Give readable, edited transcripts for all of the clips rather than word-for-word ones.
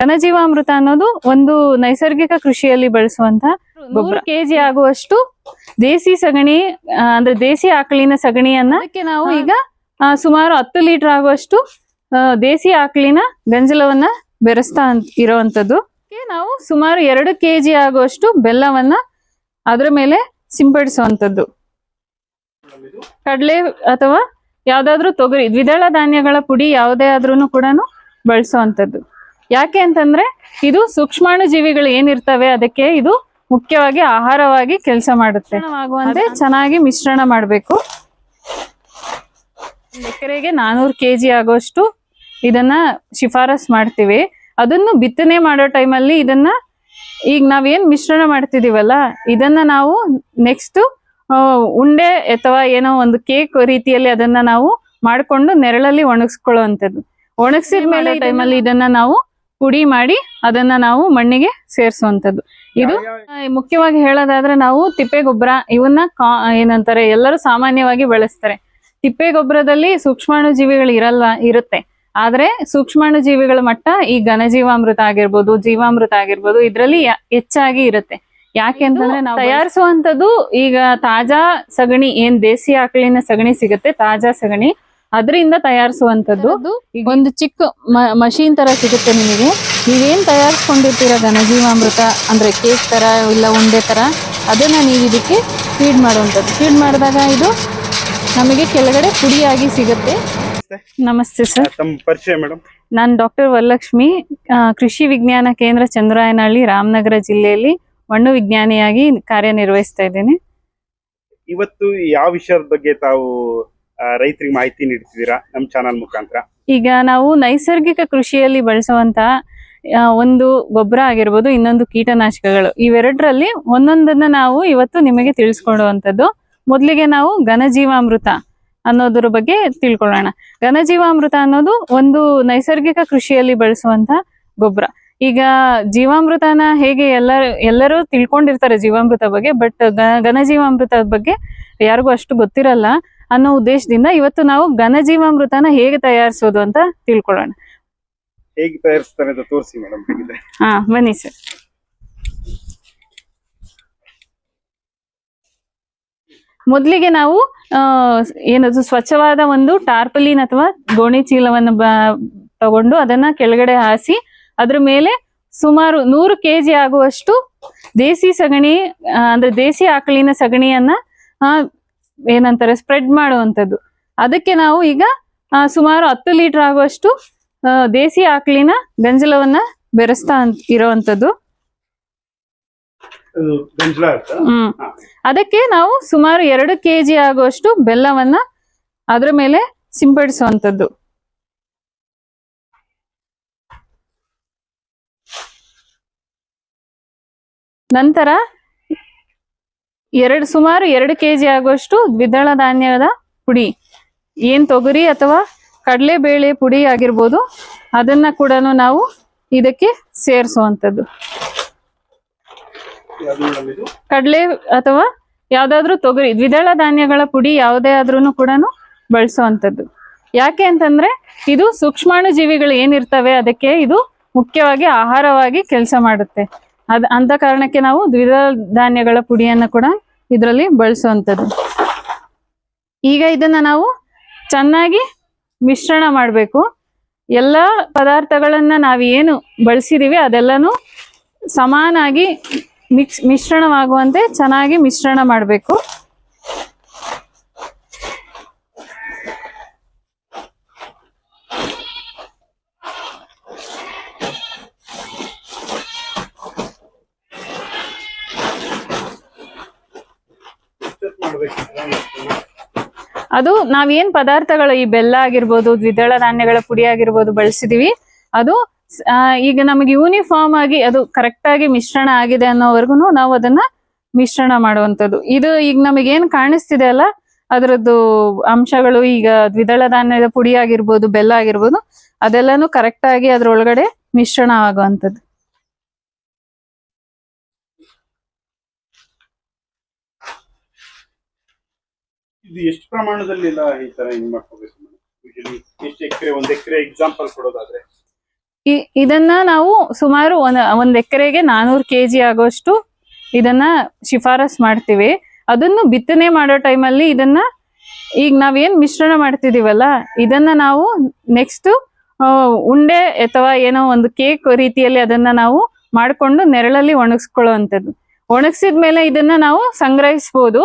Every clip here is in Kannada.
ಘನಜೀವಾಮೃತ ಅನ್ನೋದು ಒಂದು ನೈಸರ್ಗಿಕ ಕೃಷಿಯಲ್ಲಿ ಬಳಸುವಂತ 100 kg ಆಗುವಷ್ಟು ದೇಸಿ ಸಗಣಿ ಅಂದ್ರೆ ದೇಸಿ ಆಕಳಿನ ಸಗಣಿಯನ್ನ ಅದಕ್ಕೆ ನಾವು ಈಗ ಸುಮಾರು 10 ಲೀಟರ್ ಆಗುವಷ್ಟು ದೇಸಿ ಆಕಳಿನ ಗಂಜಲವನ್ನ ಬೆರೆಸ್ತಾ ಇರುವಂತದ್ದು. ನಾವು ಸುಮಾರು 2 kg ಆಗುವಷ್ಟು ಬೆಲ್ಲವನ್ನ ಅದರ ಮೇಲೆ ಸಿಂಪಡಿಸುವಂತದ್ದು. ಕಡಲೆ ಅಥವಾ ಯಾವ್ದಾದ್ರು ತೊಗರಿ ದ್ವಿದಳ ಧಾನ್ಯಗಳ ಪುಡಿ ಯಾವುದೇ ಆದ್ರೂ ಕೂಡ ಬಳಸುವಂತದ್ದು. ಯಾಕೆ ಅಂತಂದ್ರೆ ಇದು ಸೂಕ್ಷ್ಮಾಣು ಜೀವಿಗಳು ಏನಿರ್ತವೆ ಅದಕ್ಕೆ ಇದು ಮುಖ್ಯವಾಗಿ ಆಹಾರವಾಗಿ ಕೆಲಸ ಮಾಡುತ್ತೆ. ಆಗುವಂತೆ ಚೆನ್ನಾಗಿ ಮಿಶ್ರಣ ಮಾಡಬೇಕು. ಎಕರೆಗೆ 400 kg ಆಗುವಷ್ಟು ಇದನ್ನ ಶಿಫಾರಸ್ ಮಾಡ್ತೀವಿ. ಅದನ್ನು ಬಿತ್ತನೆ ಮಾಡೋ ಟೈಮಲ್ಲಿ ಇದನ್ನ ಈಗ ನಾವೇನ್ ಮಿಶ್ರಣ ಮಾಡ್ತಿದೀವಲ್ಲ ಇದನ್ನ ನಾವು ನೆಕ್ಸ್ಟ್ ಉಂಡೆ ಅಥವಾ ಏನೋ ಒಂದು ಕೇಕ್ ರೀತಿಯಲ್ಲಿ ಅದನ್ನ ನಾವು ಮಾಡ್ಕೊಂಡು ನೆರಳಲ್ಲಿ ಒಣಗಿಸ್ಕೊಳ್ಳುವಂಥದ್ದು. ಒಣಗಿಸಿದ ಮೇಲೆ ಟೈಮಲ್ಲಿ ಇದನ್ನ ನಾವು ಪುಡಿ ಮಾಡಿ ಅದನ್ನ ನಾವು ಮಣ್ಣಿಗೆ ಸೇರಿಸುವಂಥದ್ದು. ಇದು ಮುಖ್ಯವಾಗಿ ಹೇಳೋದಾದ್ರೆ ನಾವು ತಿಪ್ಪೆ ಗೊಬ್ಬರ ಇವನ್ನ ಏನಂತಾರೆ ಎಲ್ಲರೂ ಸಾಮಾನ್ಯವಾಗಿ ಬಳಸ್ತಾರೆ. ತಿಪ್ಪೆ ಗೊಬ್ಬರದಲ್ಲಿ ಸೂಕ್ಷ್ಮಾಣು ಜೀವಿಗಳು ಇರುತ್ತೆ. ಆದ್ರೆ ಸೂಕ್ಷ್ಮಾಣು ಜೀವಿಗಳ ಮಟ್ಟ ಈ ಘನಜೀವಾಮೃತ ಆಗಿರ್ಬೋದು, ಜೀವಾಮೃತ ಆಗಿರ್ಬೋದು ಇದ್ರಲ್ಲಿ ಹೆಚ್ಚಾಗಿ ಇರುತ್ತೆ. ಯಾಕೆ ಅಂತಂದ್ರೆ ನಾವು ತಯಾರಿಸುವಂತದ್ದು ಈಗ ತಾಜಾ ಸಗಣಿ ಏನ್ ದೇಸಿ ಆಕಳಿನ ಸಗಣಿ ಸಿಗುತ್ತೆ, ತಾಜಾ ಸಗಣಿ ಅದರಿಂದ ತಯಾರಿಸುವಂತದ್ದು. ಒಂದು ಚಿಕ್ಕ ಮಷೀನ್ ತರ ಸಿಗುತ್ತೆ ನಿಮಗೆ. ನೀವೇನ್ ತಯಾರಿಸ್ಕೊಂಡಿರ್ತೀರ ಘನಜೀವಾಮೃತ ಅಂದ್ರೆ ಕೇಕ್ ತರ ಇಲ್ಲ ಉಂಡೆ ತರ ಅದನ್ನ ನೀವು ಇದಕ್ಕೆ ಫೀಡ್ ಮಾಡುವಂಥದ್ದು. ಫೀಡ್ ಮಾಡಿದಾಗ ಇದು ನಮಗೆ ಕೆಳಗಡೆ ಪುಡಿಯಾಗಿ ಸಿಗುತ್ತೆ. ನಮಸ್ತೆ ಸರ್. ತಮ್ಮ ಪರಿಚಯ ಮೇಡಮ್? ನಾನು ಡಾಕ್ಟರ್ ವರಲಕ್ಷ್ಮಿ, ಕೃಷಿ ವಿಜ್ಞಾನ ಕೇಂದ್ರ ಚಂದ್ರಾಯನಹಳ್ಳಿ, ರಾಮನಗರ ಜಿಲ್ಲೆಯಲ್ಲಿ ಮಣ್ಣು ವಿಜ್ಞಾನಿಯಾಗಿ ಕಾರ್ಯನಿರ್ವಹಿಸ್ತಾ ಇದ್ದೇನೆ. ಇವತ್ತು ಯಾವ ವಿಷಯದ ಬಗ್ಗೆ ತಾವು ರೈತರಿಗೆ ಮಾಹಿತಿ ನೀಡ್ತಿದ್ದೀರಾ ನಮ್ಮ ಚಾನಲ್ ಮುಖಾಂತರ? ಈಗ ನಾವು ನೈಸರ್ಗಿಕ ಕೃಷಿಯಲ್ಲಿ ಬಳಸುವಂತ ಒಂದು ಗೊಬ್ಬರ ಆಗಿರ್ಬೋದು, ಇನ್ನೊಂದು ಕೀಟನಾಶಕಗಳು, ಇವೆರಡರಲ್ಲಿ ಒಂದೊಂದನ್ನ ನಾವು ಇವತ್ತು ನಿಮಗೆ ತಿಳಿಸ್ಕೊಡುವಂಥದ್ದು. ಮೊದಲಿಗೆ ನಾವು ಘನಜೀವಾಮೃತ ಅನ್ನೋದ್ರ ಬಗ್ಗೆ ತಿಳ್ಕೊಳ್ಳೋಣ. ಘನಜೀವಾಮೃತ ಅನ್ನೋದು ಒಂದು ನೈಸರ್ಗಿಕ ಕೃಷಿಯಲ್ಲಿ ಬಳಸುವಂತ ಗೊಬ್ಬರ. ಈಗ ಜೀವಾಮೃತನ ಹೇಗೆ ಎಲ್ಲರೂ ತಿಳ್ಕೊಂಡಿರ್ತಾರೆ ಜೀವಾಮೃತ ಬಗ್ಗೆ, ಬಟ್ ಘನಜೀವಾಮೃತದ ಬಗ್ಗೆ ಯಾರಿಗೂ ಅಷ್ಟು ಗೊತ್ತಿರಲ್ಲ ಅನ್ನೋ ಉದ್ದೇಶದಿಂದ ಇವತ್ತು ನಾವು ಘನಜೀವಾಮೃತನ ಹೇಗೆ ತಯಾರಿಸೋದು ಅಂತ ತಿಳ್ಕೊಳ್ಳೋಣ. ಹೇಗೆ ತಯಾರಿಸ್ತಾರೆ ಅಂತ ತೋರಿಸಿ ಮೇಡಮ್. ಬನ್ನಿ ಸರ್. ಮೊದಲಿಗೆ ನಾವು ಏನದು ಸ್ವಚ್ಛವಾದ ಒಂದು ಟಾರ್ಪಲಿನ್ ಅಥವಾ ಗೋಣಿ ಚೀಲವನ್ನು ತಗೊಂಡು ಅದನ್ನ ಕೆಳಗಡೆ ಹಾಸಿ ಅದ್ರ ಮೇಲೆ ಸುಮಾರು 100 kg ಆಗುವಷ್ಟು ದೇಸಿ ಸಗಣಿ ಅಂದ್ರೆ ದೇಸಿ ಆಕಳಿನ ಸಗಣಿಯನ್ನ ಏನಂತಾರೆ ಸ್ಪ್ರೆಡ್ ಮಾಡುವಂಥದ್ದು. ಅದಕ್ಕೆ ನಾವು ಈಗ ಸುಮಾರು 10 ಲೀಟರ್ ಆಗುವಷ್ಟು ದೇಸಿ ಆಕಳಿನ ಗಂಜಲವನ್ನ ಬೆರೆಸ್ತಾ ಇರುವಂತದ್ದು. ಅದಕ್ಕೆ ನಾವು ಸುಮಾರು 2 kg ಆಗುವಷ್ಟು ಬೆಲ್ಲವನ್ನ ಅದ್ರ ಮೇಲೆ ಸಿಂಪಡಿಸುವಂತದ್ದು. ನಂತರ ಸುಮಾರು 2 kg ಆಗುವಷ್ಟು ದ್ವಿದಳ ಧಾನ್ಯದ ಪುಡಿ, ಏನ್ ತೊಗರಿ ಅಥವಾ ಕಡಲೆಬೇಳೆ ಪುಡಿ ಆಗಿರ್ಬೋದು, ಅದನ್ನ ಕೂಡ ನಾವು ಇದಕ್ಕೆ ಸೇರಿಸುವಂತದ್ದು. ಕಡಲೆ ಅಥವಾ ಯಾವ್ದಾದ್ರು ತೊಗರಿ ದ್ವಿದಳ ಧಾನ್ಯಗಳ ಪುಡಿ ಯಾವುದೇ ಆದ್ರೂ ಕೂಡ ಬಳಸುವಂತದ್ದು. ಯಾಕೆ ಅಂತಂದ್ರೆ ಇದು ಸೂಕ್ಷ್ಮಾಣು ಜೀವಿಗಳು ಏನಿರ್ತವೆ ಅದಕ್ಕೆ ಇದು ಮುಖ್ಯವಾಗಿ ಆಹಾರವಾಗಿ ಕೆಲಸ ಮಾಡುತ್ತೆ. ಅಂತ ಕಾರಣಕ್ಕೆ ನಾವು ದ್ವಿದಳ ಧಾನ್ಯಗಳ ಪುಡಿಯನ್ನ ಕೂಡ ಇದರಲ್ಲಿ ಬಳಸುವಂತದ್ದು. ಈಗ ಇದನ್ನ ನಾವು ಚೆನ್ನಾಗಿ ಮಿಶ್ರಣ ಮಾಡಬೇಕು. ಎಲ್ಲ ಪದಾರ್ಥಗಳನ್ನ ನಾವೇನು ಬಳಸಿದೀವಿ ಅದೆಲ್ಲನೂ ಸಮಾನಾಗಿ ಮಿಶ್ರಣವಾಗುವಂತೆ ಚೆನ್ನಾಗಿ ಮಿಶ್ರಣ ಮಾಡಬೇಕು. ಅದು ನಾವೇನ್ ಪದಾರ್ಥಗಳು ಈ ಬೆಲ್ಲ ಆಗಿರ್ಬೋದು, ದ್ವಿದಳ ಧಾನ್ಯಗಳ ಪುಡಿ ಆಗಿರ್ಬೋದು ಬಳಸಿದೀವಿ, ಅದು ಈಗ ನಮಗೆ ಯೂನಿಫಾರ್ಮ್ ಆಗಿ ಅದು ಕರೆಕ್ಟ್ ಆಗಿ ಮಿಶ್ರಣ ಆಗಿದೆ ಅನ್ನೋವರೆಗೂ ನಾವು ಅದನ್ನ ಮಿಶ್ರಣ ಮಾಡುವಂಥದ್ದು. ಇದು ಈಗ ನಮಗೇನ್ ಕಾಣಿಸ್ತಿದೆ ಅಲ್ಲ ಅದರದ್ದು ಅಂಶಗಳು, ಈಗ ದ್ವಿದಳ ಧಾನ್ಯದ ಪುಡಿ ಆಗಿರ್ಬೋದು, ಬೆಲ್ಲ ಆಗಿರ್ಬೋದು, ಅದೆಲ್ಲಾನು ಕರೆಕ್ಟ್ ಆಗಿ ಅದ್ರೊಳಗಡೆ ಮಿಶ್ರಣ ಆಗುವಂಥದ್ದು. ಇದು ಎಷ್ಟು ಪ್ರಮಾಣದಲ್ಲಿ ಈ ತರ ಹಿಂಗ್ ಮಾಡ್ಕೋಬೇಕು? ಯೂಶಲಿ ಎಷ್ಟು ಎಕರೆ, 1 ಎಕರೆ ಎಕ್ಸಾಂಪಲ್ ಕೊಡೋದಾದ್ರೆ ಇದನ್ನ ನಾವು ಸುಮಾರು ಒಂದ್ ಎಕರೆಗೆ 400 kg ಆಗೋಷ್ಟು ಇದನ್ನ ಶಿಫಾರಸ್ ಮಾಡ್ತೀವಿ. ಅದನ್ನು ಬಿತ್ತನೆ ಮಾಡೋ ಟೈಮಲ್ಲಿ ಇದನ್ನ ಈಗ ನಾವೇನ್ ಮಿಶ್ರಣ ಮಾಡ್ತಿದೀವಲ್ಲ ಇದನ್ನ ನಾವು ನೆಕ್ಸ್ಟ್ ಉಂಡೆ ಅಥವಾ ಏನೋ ಒಂದು ಕೇಕ್ ರೀತಿಯಲ್ಲಿ ಅದನ್ನ ನಾವು ಮಾಡ್ಕೊಂಡು ನೆರಳಲ್ಲಿ ಒಣಗಿಸ್ಕೊಳ್ಳುವಂಥದ್ದು. ಒಣಗಿಸಿದ್ಮೇಲೆ ಇದನ್ನ ನಾವು ಸಂಗ್ರಹಿಸ್ಬೋದು.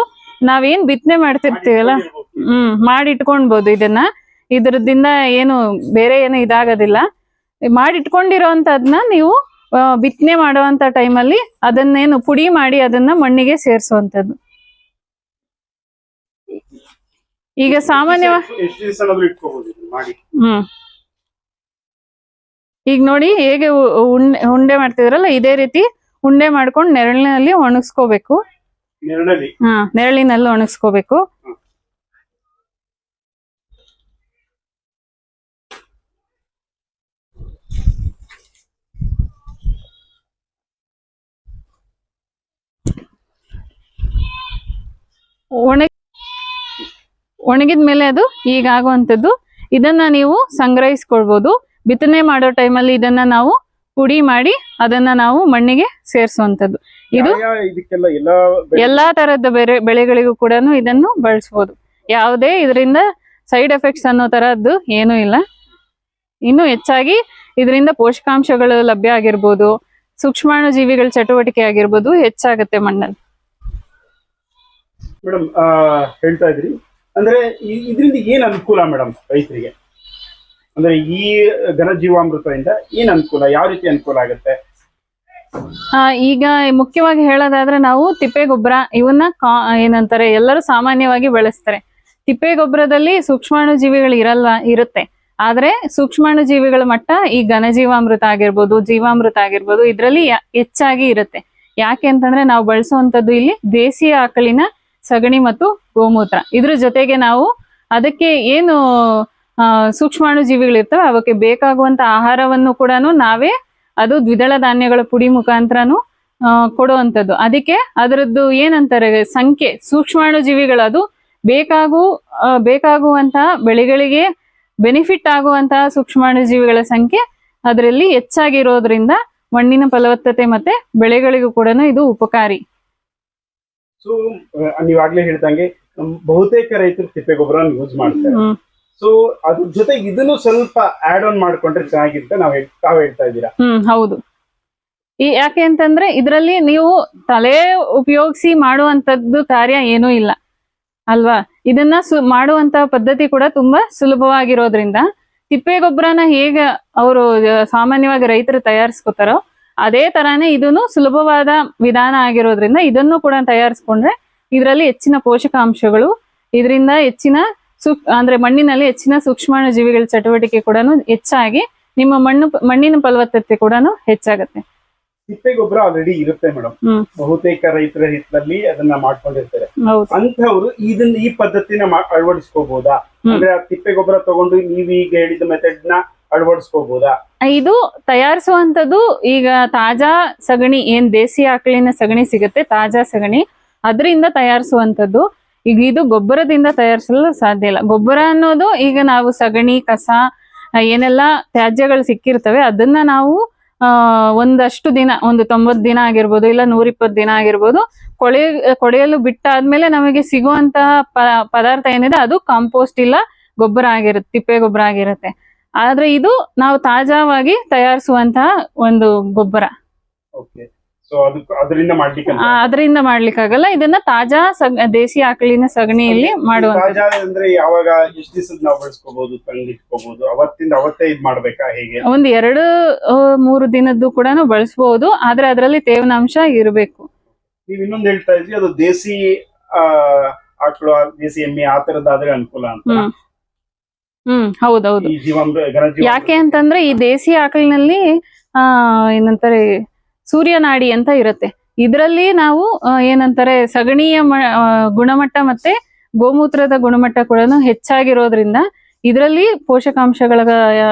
ನಾವೇನ್ ಬಿತ್ತನೆ ಮಾಡ್ತಿರ್ತೀವಲ್ಲ ಮಾಡಿ ಇಟ್ಕೊಳ್ಬಹುದು. ಇದ್ರದಿಂದ ಏನು ಬೇರೆ ಏನು ಇದಾಗೋದಿಲ್ಲ. ಮಾಡಿಟ್ಕೊಂಡಿರೋಂಥದ್ನ ನೀವು ಬಿತ್ತನೆ ಮಾಡುವಂತ ಟೈಮಲ್ಲಿ ಅದನ್ನೇನು ಪುಡಿ ಮಾಡಿ ಅದನ್ನ ಮಣ್ಣಿಗೆ ಸೇರಿಸುವಂಥದ್ದು. ಈಗ ಸಾಮಾನ್ಯವಾಗಿ ಈಗ ನೋಡಿ ಹೇಗೆ ಉಂಡೆ ಮಾಡ್ತಿದ್ರಲ್ಲ ಇದೇ ರೀತಿ ಉಂಡೆ ಮಾಡ್ಕೊಂಡು ನೆರಳಿನಲ್ಲಿ ಒಣಗಿಸ್ಕೋಬೇಕು. ನೆರಳಿನಲ್ಲಿ ಒಣಗಿಸ್ಕೋಬೇಕು. ಒಣಗಿದ್ಮೇಲೆ ಅದು ಹೀಗಾಗುವಂಥದ್ದು. ಇದನ್ನ ನೀವು ಸಂಗ್ರಹಿಸ್ಕೊಳ್ಬಹುದು. ಬಿತ್ತನೆ ಮಾಡೋ ಟೈಮಲ್ಲಿ ಇದನ್ನ ನಾವು ಪುಡಿ ಮಾಡಿ ಅದನ್ನ ನಾವು ಮಣ್ಣಿಗೆ ಸೇರಿಸುವಂಥದ್ದು. ಇದು ಎಲ್ಲಾ ತರದ ಬೆಳೆಗಳಿಗೂ ಕೂಡ ಇದನ್ನು ಬಳಸಬಹುದು. ಯಾವುದೇ ಇದರಿಂದ ಸೈಡ್ ಎಫೆಕ್ಟ್ಸ್ ಅನ್ನೋ ತರದ್ದು ಏನೂ ಇಲ್ಲ. ಇನ್ನು ಹೆಚ್ಚಾಗಿ ಇದರಿಂದ ಪೋಷಕಾಂಶಗಳು ಲಭ್ಯ ಆಗಿರ್ಬೋದು, ಸೂಕ್ಷ್ಮಾಣು ಜೀವಿಗಳ ಚಟುವಟಿಕೆ ಆಗಿರ್ಬೋದು ಹೆಚ್ಚಾಗುತ್ತೆ ಮಣ್ಣಲ್ಲಿ. ಮೇಡಮ್ ಹೇಳ್ತಾ ಇದ್ರಿ ಅಂದ್ರೆ ಇದರಿಂದ ಏನ್ ಅನುಕೂಲ ಮೇಡಮ್ ರೈತರಿಗೆ? ಅಂದ್ರೆ ಈ ಘನಜೀವಾಮೃತದಿಂದ ಏನ್ ಅನುಕೂಲ, ಯಾವ ರೀತಿ ಅನುಕೂಲ ಆಗುತ್ತೆ? ಈಗ ಮುಖ್ಯವಾಗಿ ಹೇಳೋದಾದ್ರೆ ನಾವು ತಿಪ್ಪೆ ಗೊಬ್ಬರ ಇವನ್ನ ಏನಂತಾರೆ ಎಲ್ಲರೂ ಸಾಮಾನ್ಯವಾಗಿ ಬಳಸ್ತಾರೆ. ತಿಪ್ಪೆ ಗೊಬ್ಬರದಲ್ಲಿ ಸೂಕ್ಷ್ಮಾಣು ಜೀವಿಗಳು ಇರುತ್ತೆ. ಆದ್ರೆ ಸೂಕ್ಷ್ಮಾಣು ಜೀವಿಗಳ ಮಟ್ಟ ಈ ಘನಜೀವಾಮೃತ ಆಗಿರ್ಬೋದು, ಜೀವಾಮೃತ ಆಗಿರ್ಬೋದು ಇದರಲ್ಲಿ ಹೆಚ್ಚಾಗಿ ಇರುತ್ತೆ. ಯಾಕೆ ಅಂತಂದ್ರೆ ನಾವು ಬಳಸುವಂತದ್ದು ಇಲ್ಲಿ ದೇಸಿ ಆಕಳಿನ ಸಗಣಿ ಮತ್ತು ಗೋಮೂತ್ರ. ಇದ್ರ ಜೊತೆಗೆ ನಾವು ಅದಕ್ಕೆ ಏನು ಸೂಕ್ಷ್ಮಾಣು ಜೀವಿಗಳು ಇರ್ತವೆ ಅವಕ್ಕೆ ಬೇಕಾಗುವಂತ ಆಹಾರವನ್ನು ಕೂಡ ನಾವೇ ಅದು ದ್ವಿದಳ ಧಾನ್ಯಗಳ ಪುಡಿ ಮುಖಾಂತರನು ಕೊಡುವಂಥದ್ದು. ಅದಕ್ಕೆ ಅದರದ್ದು ಏನಂತಾರೆ ಸಂಖ್ಯೆ ಸೂಕ್ಷ್ಮಾಣು ಜೀವಿಗಳು ಅದು ಬೇಕಾಗುವಂತಹ ಬೆಳೆಗಳಿಗೆ ಬೆನಿಫಿಟ್ ಆಗುವಂತಹ ಸೂಕ್ಷ್ಮಾಣು ಜೀವಿಗಳ ಸಂಖ್ಯೆ ಅದರಲ್ಲಿ ಹೆಚ್ಚಾಗಿರೋದ್ರಿಂದ ಮಣ್ಣಿನ ಫಲವತ್ತತೆ ಮತ್ತೆ ಬೆಳೆಗಳಿಗೂ ಕೂಡ ಇದು ಉಪಕಾರಿ. ಸೊ ನೀವಾಗ್ಲೇ ಹೇಳ್ದಂಗೆ ಬಹುತೇಕ ರೈತರು ತಿಪ್ಪೆ ಗೊಬ್ಬರ ಯೂಸ್ ಮಾಡ್ತಾರೆ. ಸೊ ಅದ್ರ ಜೊತೆ ಇದನ್ನು ಸ್ವಲ್ಪ ಆಡ್ ಆನ್ ಮಾಡ್ಕೊಂಡ್ರೆ ಚೆನ್ನಾಗಿರುತ್ತೆ ತಾವ್ ಹೇಳ್ತಾ ಇದ್ದೀರಾ. ಹೌದು. ಯಾಕೆ ಅಂತಂದ್ರೆ ಇದರಲ್ಲಿ ನೀವು ತಲೆ ಉಪಯೋಗಿಸಿ ಮಾಡುವಂತದ್ದು ಕಾರ್ಯ ಏನೂ ಇಲ್ಲ ಅಲ್ವಾ. ಇದನ್ನ ಮಾಡುವಂತ ಪದ್ಧತಿ ಕೂಡ ತುಂಬಾ ಸುಲಭವಾಗಿರೋದ್ರಿಂದ ತಿಪ್ಪೆ ಗೊಬ್ಬರನ ಹೇಗೆ ಅವರು ಸಾಮಾನ್ಯವಾಗಿ ರೈತರು ತಯಾರಿಸ್ಕೋತಾರೋ ಅದೇ ತರಾನೇ ಇದನ್ನು ಸುಲಭವಾದ ವಿಧಾನ ಆಗಿರೋದ್ರಿಂದ ಇದನ್ನು ಕೂಡ ತಯಾರಿಸ್ಕೊಂಡ್ರೆ ಇದರಲ್ಲಿ ಹೆಚ್ಚಿನ ಪೋಷಕಾಂಶಗಳು, ಇದರಿಂದ ಹೆಚ್ಚಿನ ಅಂದ್ರೆ ಮಣ್ಣಿನಲ್ಲಿ ಹೆಚ್ಚಿನ ಸೂಕ್ಷ್ಮಾಣು ಜೀವಿಗಳ ಚಟುವಟಿಕೆ ಕೂಡ ಹೆಚ್ಚಾಗಿ ನಿಮ್ಮ ಮಣ್ಣಿನ ಫಲವತ್ತತೆ ಕೂಡ ಹೆಚ್ಚಾಗತ್ತೆ. ತಿಪ್ಪೆ ಗೊಬ್ಬರ ಆಲ್ರೆಡಿ ಇರುತ್ತೆ ಮೇಡಮ್, ಬಹುತೇಕ ರೈತರ ಹಿತ್ತಲ್ಲಿ ಅದನ್ನ ಮಾಡ್ಕೊಂಡಿರ್ತಾರೆ. ಅಂತವ್ರು ಈ ಪದ್ಧತಿನ ಅಳವಡಿಸ್ಕೋಬಹುದಾ? ಅಂದ್ರೆ ಆ ತಿಪ್ಪೆ ಗೊಬ್ಬರ ತಗೊಂಡು ನೀವು ಈಗ ಹೇಳಿದ ಮೆಥಡ್ ನ ಅಳವಡಿಸ್ಕೋಬಹುದಾ? ಇದು ತಯಾರಿಸುವಂತದ್ದು ಈಗ ತಾಜಾ ಸಗಣಿ ಏನ್ ದೇಸಿ ಆಕಳಿನ ಸಗಣಿ ಸಿಗುತ್ತೆ, ತಾಜಾ ಸಗಣಿ ಅದರಿಂದ ತಯಾರಿಸುವಂತದ್ದು. ಈಗ ಇದು ಗೊಬ್ಬರದಿಂದ ತಯಾರಿಸಲು ಸಾಧ್ಯ ಇಲ್ಲ. ಗೊಬ್ಬರ ಅನ್ನೋದು ಈಗ ನಾವು ಸಗಣಿ ಕಸ ಏನೆಲ್ಲ ತ್ಯಾಜ್ಯಗಳು ಸಿಕ್ಕಿರ್ತವೆ ಅದನ್ನ ನಾವು ಒಂದಷ್ಟು ದಿನ, ಒಂದು 90 ದಿನ ಆಗಿರ್ಬೋದು, ಇಲ್ಲ 120 ದಿನ ಆಗಿರ್ಬೋದು, ಕೊಳೆಯಲು ಬಿಟ್ಟಾದ್ಮೇಲೆ ನಮಗೆ ಸಿಗುವಂತಹ ಪದಾರ್ಥ ಏನಿದೆ ಅದು ಕಾಂಪೋಸ್ಟ್ ಇಲ್ಲ ಗೊಬ್ಬರ ಆಗಿರುತ್ತೆ, ತಿಪ್ಪೆ ಗೊಬ್ಬರ ಆಗಿರುತ್ತೆ. ಆದ್ರೆ ಇದು ನಾವು ತಾಜಾವಾಗಿ ತಯಾರಿಸುವಂತಹ ಒಂದು ಗೊಬ್ಬರ. ಅದರಿಂದ ಮಾಡ್ಲಿಕ್ಕಾಗಲ್ಲ. ಇದನ್ನ ತಾಜಾ ದೇಸಿ ಆಕಳಿನ ಸಗಣಿಯಲ್ಲಿ ಮಾಡುವಂತ. ಯಾವಾಗ ಎಷ್ಟು ದಿವಸದ ನಾವು ಬಳಸ್ಕೋಬಹುದು, ತಂದಿಟ್ಕೋಬಹುದು, ಅವತ್ತಿಂದ ಅವತ್ತೇ ಇದ್ ಮಾಡ್ಬೇಕಾ ಹೇಗೆ? ಒಂದ್ 2-3 ದಿನದ್ದು ಕೂಡ ಬಳಸಬಹುದು. ಆದ್ರೆ ಅದರಲ್ಲಿ ತೇವಾಂಶ ಇರಬೇಕು. ನೀವ್ ಇನ್ನೊಂದು ಹೇಳ್ತಾ ಇದ್ರಿ ಅದು ದೇಸಿ ಆಕಳು, ದೇಸಿ ಎಮ್ಮೆ ಆ ತರದಾದ್ರೆ ಅನುಕೂಲ ಅಂತ. ಹೌದೌದು. ಯಾಕೆ ಅಂತಂದ್ರೆ ಈ ದೇಸಿ ಆಕಳಿನಲ್ಲಿ ಏನಂತಾರೆ ಸೂರ್ಯನಾಡಿ ಅಂತ ಇರುತ್ತೆ. ಇದರಲ್ಲಿ ನಾವು ಏನಂತಾರೆ ಸಗಣಿಯ ಗುಣಮಟ್ಟ ಮತ್ತೆ ಗೋಮೂತ್ರದ ಗುಣಮಟ್ಟ ಕೂಡ ಹೆಚ್ಚಾಗಿರೋದ್ರಿಂದ ಇದರಲ್ಲಿ ಪೋಷಕಾಂಶಗಳ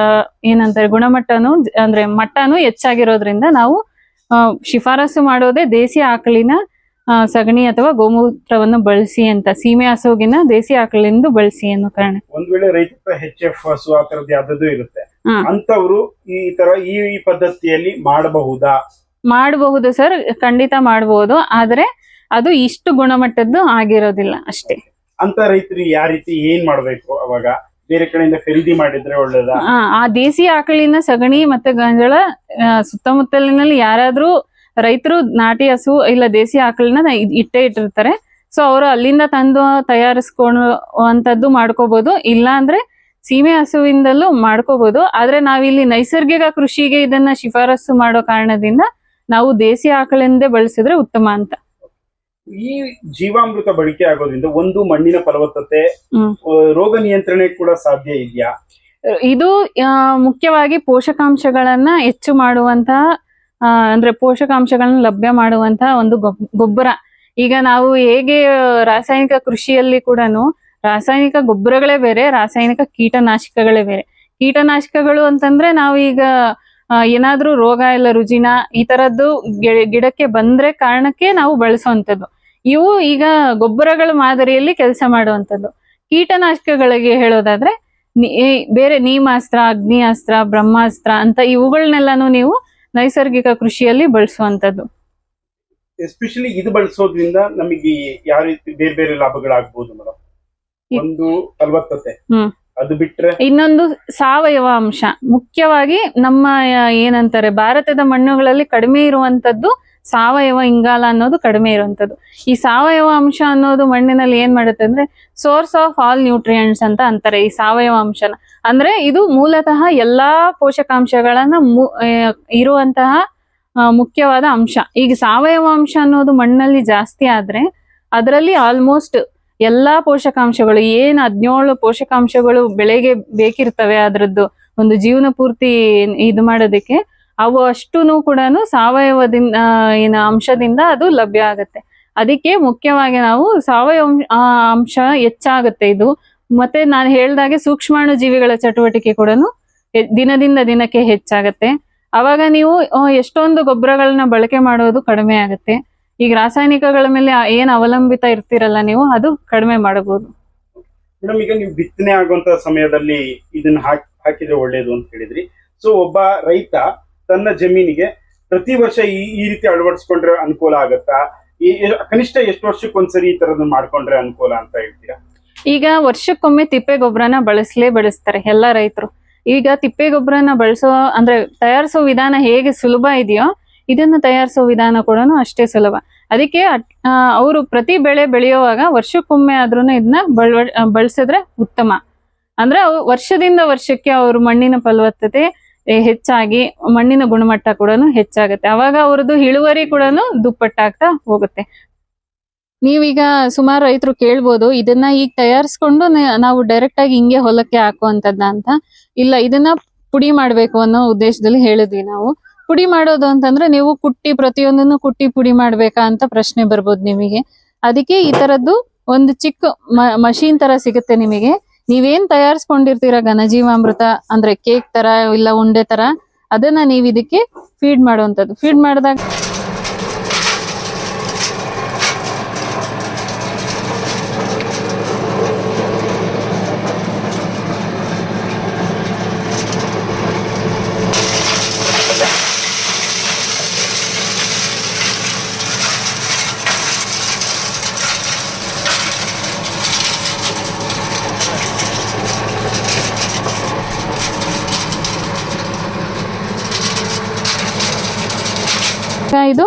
ಏನಂತಾರೆ ಗುಣಮಟ್ಟನು ಅಂದ್ರೆ ಮಟ್ಟನು ಹೆಚ್ಚಾಗಿರೋದ್ರಿಂದ ನಾವು ಶಿಫಾರಸು ಮಾಡೋದೇ ದೇಸಿ ಆಕಳಿನ ಸಗಣಿ ಅಥವಾ ಗೋಮೂತ್ರವನ್ನು ಬಳಸಿ ಅಂತ, ಸೀಮೆ ಹಸುವಿನ ದೇಸಿ ಆಕಳಿಂದ ಬಳಸಿ ಅನ್ನೋ ಕಾರಣ. ಒಂದ್ ವೇಳೆ ರೈತ HF ಹಸು ಆ ತರದ್ದು ಯಾವ್ದು ಇರುತ್ತೆ, ಹ್ಮ್. ಅಂತವ್ರು ಈ ತರ ಈ ಪದ್ಧತಿಯಲ್ಲಿ ಮಾಡಬಹುದಾ? ಮಾಡಬಹುದು ಸರ್, ಖಂಡಿತ ಮಾಡಬಹುದು. ಆದ್ರೆ ಅದು ಇಷ್ಟು ಗುಣಮಟ್ಟದ್ದು ಆಗಿರೋದಿಲ್ಲ ಅಷ್ಟೇ. ಅಂತ ರೈತರು ಯಾವ ರೀತಿ ಏನ್ ಮಾಡ್ಬೇಕು? ಅವಾಗ ಬೇರೆ ಕಡೆಯಿಂದ ಖರೀದಿ ಮಾಡಿದ್ರೆ ಒಳ್ಳೇದಾ? ಆ ದೇಸಿ ಆಕಳಿನ ಸಗಣಿ ಮತ್ತೆ ಗಂಜಳ ಸುತ್ತಮುತ್ತಲಿನಲ್ಲಿ ಯಾರಾದ್ರೂ ರೈತರು ನಾಟಿ ಹಸು ಇಲ್ಲ ದೇಸಿ ಆಕಳನ್ನ ಇಟ್ಟೇ ಇಟ್ಟಿರ್ತಾರೆ. ಸೊ ಅವರು ಅಲ್ಲಿಂದ ತಂದು ತಯಾರಿಸ್ಕೊಳ್ಳುವಂತದ್ದು ಮಾಡ್ಕೋಬಹುದು, ಇಲ್ಲ ಅಂದ್ರೆ ಸೀಮೆ ಹಸುವಿಂದಲೂ ಮಾಡ್ಕೋಬಹುದು. ಆದ್ರೆ ನಾವಿಲ್ಲಿ ನೈಸರ್ಗಿಕ ಕೃಷಿಗೆ ಇದನ್ನ ಶಿಫಾರಸು ಮಾಡೋ ಕಾರಣದಿಂದ ನಾವು ದೇಸಿ ಆಕಳಿಂದೇ ಬಳಸಿದ್ರೆ ಉತ್ತಮ ಅಂತ. ಈ ಜೀವಾಮೃತ ಬಳಕೆ ಆಗೋದ್ರಿಂದ ಒಂದು ಮಣ್ಣಿನ ಫಲವತ್ತತೆ, ರೋಗ ನಿಯಂತ್ರಣ ಕೂಡ ಸಾಧ್ಯ ಇದೆಯಾ? ಇದು ಮುಖ್ಯವಾಗಿ ಪೋಷಕಾಂಶಗಳನ್ನ ಹೆಚ್ಚು ಮಾಡುವಂತಹ ಅಂದ್ರೆ ಪೋಷಕಾಂಶಗಳನ್ನ ಲಭ್ಯ ಮಾಡುವಂತಹ ಒಂದು ಗೊಬ್ಬರ. ಈಗ ನಾವು ಹೇಗೆ ರಾಸಾಯನಿಕ ಕೃಷಿಯಲ್ಲಿ ಕೂಡ ರಾಸಾಯನಿಕ ಗೊಬ್ಬರಗಳೇ ಬೇರೆ, ರಾಸಾಯನಿಕ ಕೀಟನಾಶಕಗಳೇ ಬೇರೆ. ಕೀಟನಾಶಕಗಳು ಅಂತಂದ್ರೆ ನಾವು ಈಗ ಏನಾದ್ರೂ ರೋಗ ಇಲ್ಲ ರುಜಿನ ಈ ತರದ್ದು ಗಿಡಕ್ಕೆ ಬಂದ್ರೆ ಕಾರಣಕ್ಕೆ ನಾವು ಬಳಸುವಂತದ್ದು. ಇವು ಈಗ ಗೊಬ್ಬರಗಳ ಮಾದರಿಯಲ್ಲಿ ಕೆಲಸ ಮಾಡುವಂತದ್ದು. ಕೀಟನಾಶಕಗಳಿಗೆ ಹೇಳೋದಾದ್ರೆ ಬೇರೆ ನೀಮಾಸ್ತ್ರ, ಅಗ್ನಿಯಾಸ್ತ್ರ, ಬ್ರಹ್ಮಾಸ್ತ್ರ ಅಂತ ಇವುಗಳನ್ನೆಲ್ಲಾನು ನೀವು ನೈಸರ್ಗಿಕ ಕೃಷಿಯಲ್ಲಿ ಬಳಸುವಂತದ್ದು. ಎಸ್ಪೆಷಲಿ ಇದು ಬಳಸೋದ್ರಿಂದ ನಮಗೆ ಯಾವ ರೀತಿ ಬೇರೆ ಬೇರೆ ಲಾಭಗಳಾಗಬಹುದು ಮೇಡಮ್? ಒಂದು ಫಲವತ್ತತೆ, ಅದು ಬಿಟ್ರೆ ಇನ್ನೊಂದು ಸಾವಯವ ಅಂಶ. ಮುಖ್ಯವಾಗಿ ನಮ್ಮ ಏನಂತಾರೆ ಭಾರತದ ಮಣ್ಣುಗಳಲ್ಲಿ ಕಡಿಮೆ ಇರುವಂತದ್ದು ಸಾವಯವ ಇಂಗಾಲ ಅನ್ನೋದು ಕಡಿಮೆ ಇರುವಂತದ್ದು. ಈ ಸಾವಯವ ಅಂಶ ಅನ್ನೋದು ಮಣ್ಣಿನಲ್ಲಿ ಏನ್ ಮಾಡುತ್ತೆ ಅಂದ್ರೆ ಸೋರ್ಸ್ ಆಫ್ ಆಲ್ ನ್ಯೂಟ್ರಿಯೆಂಟ್ಸ್ ಅಂತ ಅಂತಾರೆ ಈ ಸಾವಯವ ಅಂಶನ. ಅಂದ್ರೆ ಇದು ಮೂಲತಃ ಎಲ್ಲಾ ಪೋಷಕಾಂಶಗಳನ್ನ ಇರುವಂತಹ ಮುಖ್ಯವಾದ ಅಂಶ. ಈಗ ಸಾವಯವ ಅಂಶ ಅನ್ನೋದು ಮಣ್ಣಲ್ಲಿ ಜಾಸ್ತಿ ಆದ್ರೆ ಅದರಲ್ಲಿ ಆಲ್ಮೋಸ್ಟ್ ಎಲ್ಲಾ ಪೋಷಕಾಂಶಗಳು 17 ಪೋಷಕಾಂಶಗಳು ಬೆಳೆಗೆ ಬೇಕಿರ್ತವೆ ಅದ್ರದ್ದು ಒಂದು ಜೀವನ ಪೂರ್ತಿ ಇದು ಮಾಡೋದಕ್ಕೆ, ಅವು ಅಷ್ಟೂನು ಕೂಡ ಸಾವಯವದಿಂದ ಅಂಶದಿಂದ ಅದು ಲಭ್ಯ ಆಗತ್ತೆ. ಅದಕ್ಕೆ ಮುಖ್ಯವಾಗಿ ನಾವು ಸಾವಯವ ಅಂಶ ಹೆಚ್ಚಾಗುತ್ತೆ ಇದು. ಮತ್ತೆ ನಾನು ಹೇಳ್ದಾಗೆ ಸೂಕ್ಷ್ಮಾಣು ಜೀವಿಗಳ ಚಟುವಟಿಕೆ ಕೂಡ ದಿನದಿಂದ ದಿನಕ್ಕೆ ಹೆಚ್ಚಾಗತ್ತೆ. ಅವಾಗ ನೀವು ಎಷ್ಟೊಂದು ಗೊಬ್ಬರಗಳನ್ನ ಬಳಕೆ ಮಾಡೋದು ಕಡಿಮೆ ಆಗುತ್ತೆ. ಈಗ ರಾಸಾಯನಿಕಗಳ ಮೇಲೆ ಏನ್ ಅವಲಂಬಿತ ಇರ್ತಿರಲ್ಲ ನೀವು, ಅದು ಕಡಿಮೆ ಮಾಡಬಹುದು. ಮೇಡಮ್, ಈಗ ನೀವು ಬಿತ್ತನೆ ಆಗುವಂತ ಸಮಯದಲ್ಲಿ ಇದನ್ನ ಹಾಕಿದ್ರೆ ಒಳ್ಳೇದು ಅಂತ ಹೇಳಿದ್ರಿ. ಸೊ ಒಬ್ಬ ರೈತ ತನ್ನ ಜಮೀನಿಗೆ ಪ್ರತಿ ವರ್ಷ ಈ ರೀತಿ ಅಳವಡಿಸ್ಕೊಂಡ್ರೆ ಅನುಕೂಲ ಆಗತ್ತಾ? ಕನಿಷ್ಠ ಎಷ್ಟು ವರ್ಷಕ್ಕೊಂದ್ಸರಿ ಈ ತರದನ್ನ ಮಾಡ್ಕೊಂಡ್ರೆ ಅನುಕೂಲ ಅಂತ ಹೇಳ್ತೀರಾ? ಈಗ ವರ್ಷಕ್ಕೊಮ್ಮೆ ತಿಪ್ಪೆ ಗೊಬ್ಬರನ ಬಳಸ್ತಾರೆ ಎಲ್ಲಾ ರೈತರು. ಈಗ ತಿಪ್ಪೆ ಗೊಬ್ಬರನ ಅಂದ್ರೆ ತಯಾರಿಸೋ ವಿಧಾನ ಹೇಗೆ ಸುಲಭ ಇದೆಯೋ ಇದನ್ನ ತಯಾರಿಸೋ ವಿಧಾನ ಕೂಡ ಅಷ್ಟೇ ಸುಲಭ. ಅದಕ್ಕೆ ಅವರು ಪ್ರತಿ ಬೆಳೆ ಬೆಳೆಯುವಾಗ ವರ್ಷಕ್ಕೊಮ್ಮೆ ಆದ್ರೂ ಇದನ್ನ ಬಳಸಿದ್ರೆ ಉತ್ತಮ. ಅಂದ್ರೆ ವರ್ಷದಿಂದ ವರ್ಷಕ್ಕೆ ಅವ್ರ ಮಣ್ಣಿನ ಫಲವತ್ತತೆ ಹೆಚ್ಚಾಗಿ ಮಣ್ಣಿನ ಗುಣಮಟ್ಟ ಕೂಡ ಹೆಚ್ಚಾಗುತ್ತೆ. ಅವಾಗ ಅವ್ರದ್ದು ಇಳುವರಿ ಕೂಡ ದುಪ್ಪಟ್ಟಾಗ್ತಾ ಹೋಗುತ್ತೆ. ನೀವೀಗ ಸುಮಾರು ರೈತರು ಕೇಳ್ಬೋದು, ಇದನ್ನ ಈಗ ತಯಾರಿಸ್ಕೊಂಡು ನಾವು ಡೈರೆಕ್ಟ್ ಆಗಿ ಹಿಂಗೆ ಹೊಲಕ್ಕೆ ಹಾಕುವಂತದ್ದ ಅಂತ. ಇಲ್ಲ, ಇದನ್ನ ಪುಡಿ ಮಾಡ್ಬೇಕು ಅನ್ನೋ ಉದ್ದೇಶದಲ್ಲಿ ಹೇಳಿದ್ವಿ ನಾವು. ಪುಡಿ ಮಾಡೋದು ಅಂತಂದ್ರೆ ನೀವು ಪ್ರತಿಯೊಂದನ್ನು ಕುಟ್ಟಿ ಪುಡಿ ಮಾಡ್ಬೇಕಾ ಅಂತ ಪ್ರಶ್ನೆ ಬರ್ಬೋದು ನಿಮಗೆ. ಅದಕ್ಕೆ ಈ ತರದ್ದು ಒಂದು ಚಿಕ್ಕ ಮಷೀನ್ ತರ ಸಿಗುತ್ತೆ ನಿಮಗೆ. ನೀವೇನ್ ತಯಾರಿಸ್ಕೊಂಡಿರ್ತೀರ ಘನಜೀವಾಮೃತ ಅಂದ್ರೆ ಕೇಕ್ ತರ ಇಲ್ಲ ಉಂಡೆ ತರ, ಅದನ್ನ ನೀವ್ ಇದಕ್ಕೆ ಫೀಡ್ ಮಾಡುವಂತದ್ದು. ಫೀಡ್ ಮಾಡಿದಾಗ ಇದು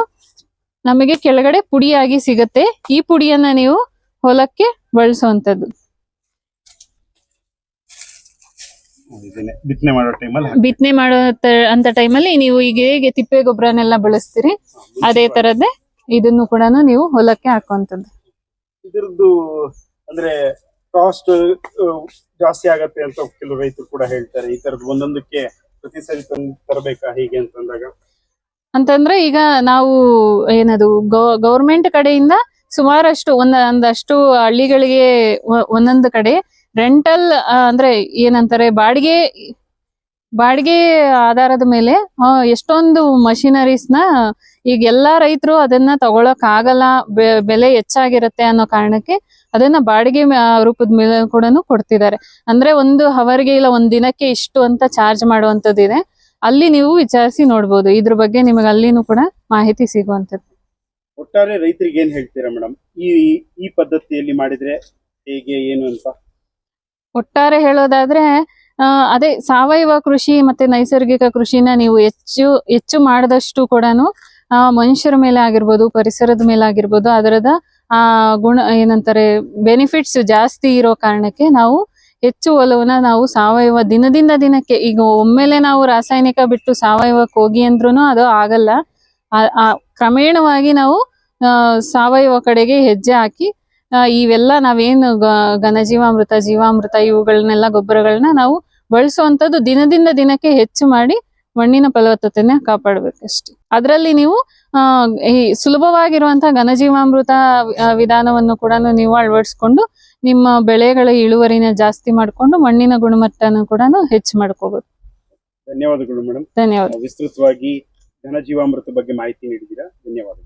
ನಮಗೆ ಕೆಳಗಡೆ ಪುಡಿಯಾಗಿ ಸಿಗತ್ತೆ. ಈ ಪುಡಿಯನ್ನ ನೀವು ಹೊಲಕ್ಕೆ ಬಳಸುವಂತದ್ದು. ಬಿತ್ತನೆ ಮಾಡೋ ಅಂತ ಟೈಮಲ್ಲಿ ನೀವು ಈಗ ಹೇಗೆ ತಿಪ್ಪೆ ಗೊಬ್ಬರನೆಲ್ಲ ಬಳಸ್ತೀರಿ ಅದೇ ತರದ್ದೇ ಇದನ್ನು ಕೂಡ ನೀವು ಹೊಲಕ್ಕೆ ಹಾಕುವಂತದ್ದು. ಇದ್ರದ್ದು ಅಂದ್ರೆ ಕಾಸ್ಟ್ ಜಾಸ್ತಿ ಆಗತ್ತೆ ಅಂತ ಕೆಲವು ರೈತರು ಕೂಡ ಹೇಳ್ತಾರೆ. ಈ ತರದ್ದು ಒಂದೊಂದಕ್ಕೆ ಪ್ರತಿ ಸರಿ ತರಬೇಕಾ ಹೀಗೆ ಅಂತಂದ್ರೆ ಈಗ ನಾವು ಏನದು ಗೌರ್ಮೆಂಟ್ ಕಡೆಯಿಂದ ಸುಮಾರಷ್ಟು ಒಂದಷ್ಟು ಹಳ್ಳಿಗಳಿಗೆ ಒಂದೊಂದು ಕಡೆ ರೆಂಟಲ್ ಅಂದ್ರೆ ಏನಂತಾರೆ ಬಾಡಿಗೆ ಬಾಡಿಗೆ ಆಧಾರದ ಮೇಲೆ ಎಷ್ಟೊಂದು ಮಷಿನರೀಸ್ನ ಈಗ ಎಲ್ಲಾ ರೈತರು ಅದನ್ನ ತಗೊಳಕ್ ಆಗಲ್ಲ, ಬೆಲೆ ಹೆಚ್ಚಾಗಿರುತ್ತೆ ಅನ್ನೋ ಕಾರಣಕ್ಕೆ ಅದನ್ನ ಬಾಡಿಗೆ ರೂಪದ ಮೇಲೆ ಕೂಡ ಕೊಡ್ತಿದ್ದಾರೆ. ಅಂದ್ರೆ ಒಂದು ಹವರ್ಗೆ ಇಲ್ಲ ಒಂದ್ ದಿನಕ್ಕೆ ಇಷ್ಟು ಅಂತ ಚಾರ್ಜ್ ಮಾಡುವಂತದ್ದಿದೆ. ಅಲ್ಲಿ ನೀವು ವಿಚಾರಿಸಿ ನೋಡ್ಬೋದು, ಇದ್ರ ಬಗ್ಗೆ ನಿಮಗೆ ಅಲ್ಲಿನೂ ಕೂಡ ಮಾಹಿತಿ ಸಿಗುವಂತದ್ದು. ಒಟ್ಟಾರೆ ರೈತರಿಗೆ ಏನ್ ಹೇಳ್ತೀರಾ ಮೇಡಮ್, ಈ ಪದ್ಧತಿಯಲ್ಲಿ ಮಾಡಿದ್ರೆ ಹೇಗೆ ಏನು ಅಂತ? ಒಟ್ಟಾರೆ ಹೇಳೋದಾದ್ರೆ ಅದೇ ಸಾವಯವ ಕೃಷಿ ಮತ್ತೆ ನೈಸರ್ಗಿಕ ಕೃಷಿನ ನೀವು ಹೆಚ್ಚು ಮಾಡಿದಷ್ಟು ಕೂಡ ಮನುಷ್ಯರ ಮೇಲೆ ಆಗಿರ್ಬೋದು, ಪರಿಸರದ ಮೇಲೆ ಆಗಿರ್ಬೋದು, ಅದರದ ಗುಣ ಏನಂತಾರೆ ಬೆನಿಫಿಟ್ಸ್ ಜಾಸ್ತಿ ಇರೋ ಕಾರಣಕ್ಕೆ ನಾವು ಹೆಚ್ಚು ಒಲವನ್ನ ನಾವು ಸಾವಯವ ದಿನದಿಂದ ದಿನಕ್ಕೆ, ಈಗ ಒಮ್ಮೆಲೆ ನಾವು ರಾಸಾಯನಿಕ ಬಿಟ್ಟು ಸಾವಯವಕ್ಕೆ ಹೋಗಿ ಅಂದ್ರೂ ಅದು ಆಗಲ್ಲ. ಕ್ರಮೇಣವಾಗಿ ನಾವು ಸಾವಯವ ಕಡೆಗೆ ಹೆಜ್ಜೆ ಹಾಕಿ ಇವೆಲ್ಲ ನಾವೇನು ಘನಜೀವಾಮೃತ, ಜೀವಾಮೃತ ಇವುಗಳನ್ನೆಲ್ಲ ಗೊಬ್ಬರಗಳನ್ನ ನಾವು ಬಳಸುವಂಥದ್ದು ದಿನದಿಂದ ದಿನಕ್ಕೆ ಹೆಚ್ಚು ಮಾಡಿ ಮಣ್ಣಿನ ಫಲವತ್ತತೆನ ಕಾಪಾಡಬೇಕಷ್ಟೇ. ಅದರಲ್ಲಿ ನೀವು ಈ ಸುಲಭವಾಗಿರುವಂತಹ ಘನಜೀವಾಮೃತ ವಿಧಾನವನ್ನು ಕೂಡ ನೀವು ಅಳವಡಿಸ್ಕೊಂಡು ನಿಮ್ಮ ಬೆಳೆಗಳ ಇಳುವರಿನ ಜಾಸ್ತಿ ಮಾಡಿಕೊಂಡು ಮಣ್ಣಿನ ಗುಣಮಟ್ಟನ ಕೂಡ ಹೆಚ್ಚು ಮಾಡ್ಕೋಬಹುದು. ಧನ್ಯವಾದಗಳು ಮೇಡಮ್. ಧನ್ಯವಾದ. ವಿಸ್ತೃತವಾಗಿ ಘನಜೀವಾಮೃತ ಬಗ್ಗೆ ಮಾಹಿತಿ ನೀಡಿದ್ದೀರಾ. ಧನ್ಯವಾದ.